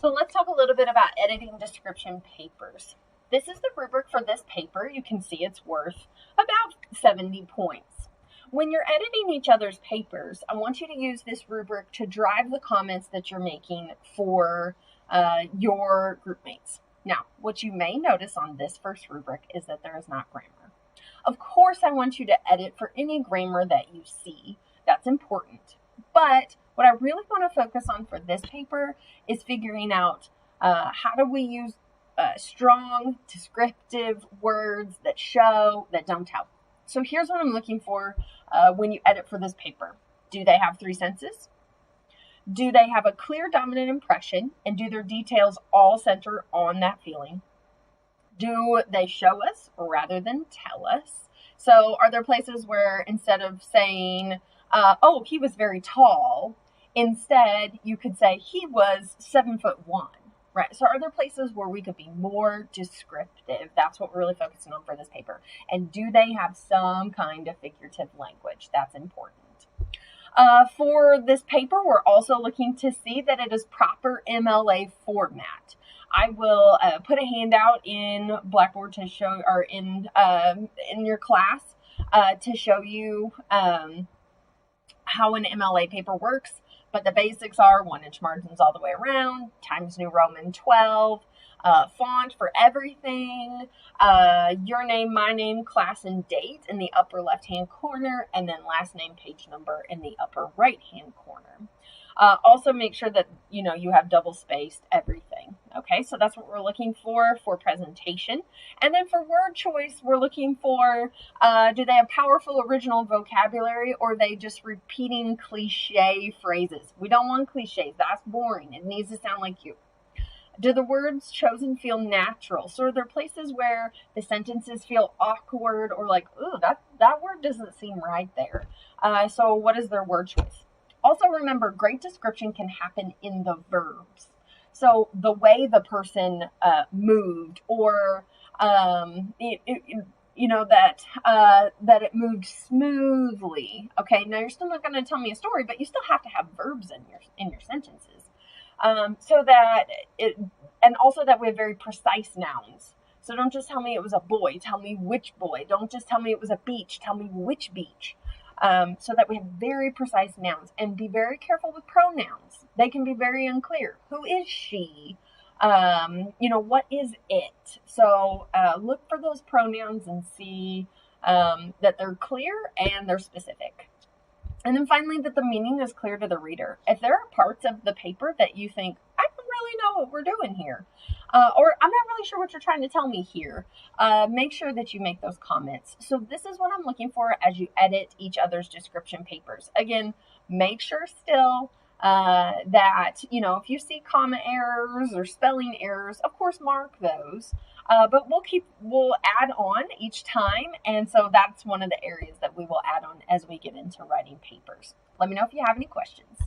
So let's talk a little bit about editing description papers. This is the rubric for this paper. You can see it's worth about 70 points. When you're editing each other's papers, I want you to use this rubric to drive the comments that you're making for your group mates. Now, what you may notice on this first rubric is that there is not grammar. Of course, I want you to edit for any grammar that you see. That's important. But what I really want to focus on for this paper is figuring out how do we use strong, descriptive words that show, that don't tell. So here's what I'm looking for when you edit for this paper. Do they have 3 senses? Do they have a clear dominant impression? And do their details all center on that feeling? Do they show us rather than tell us? So are there places where instead of saying, oh, he was very tall, instead you could say he was 7'1", right? So are there places where we could be more descriptive? That's what we're really focusing on for this paper. And do they have some kind of figurative language? That's important. For this paper, we're also looking to see that it is proper MLA format. I will put a handout in Blackboard to show, or in your class to show you how an MLA paper works. But the basics are 1-inch margins all the way around, Times New Roman 12, font for everything, your name, my name, class, and date in the upper left-hand corner, and then last name, page number in the upper right-hand corner. Also make sure that, you have double-spaced everything. Okay, so that's what we're looking for presentation. And then for word choice, we're looking for, do they have powerful original vocabulary, or are they just repeating cliche phrases? We don't want cliches. That's boring. It needs to sound like you. Do the words chosen feel natural? So are there places where the sentences feel awkward or like, ooh, that word doesn't seem right there? So what is their word choice? Also remember, great description can happen in the verbs. So the way the person moved, or that it moved smoothly. Okay, now you're still not going to tell me a story, but you still have to have verbs in your sentences. So that it, and also that we have very precise nouns. So don't just tell me it was a boy, tell me which boy. Don't just tell me it was a beach, tell me which beach. So that we have very precise nouns, and be very careful with pronouns. They can be very unclear. Who is she? What is it? So look for those pronouns and see that they're clear and they're specific. And then finally, that the meaning is clear to the reader. If there are parts of the paper that you think, I don't really know what we're doing here, or I'm not really sure what you're trying to tell me here, make sure that you make those comments. So this is what I'm looking for as you edit each other's description papers. Again, make sure still that, if you see comma errors or spelling errors, of course, mark those. But we'll add on each time. And so that's one of the areas that we will add on as we get into writing papers. Let me know if you have any questions.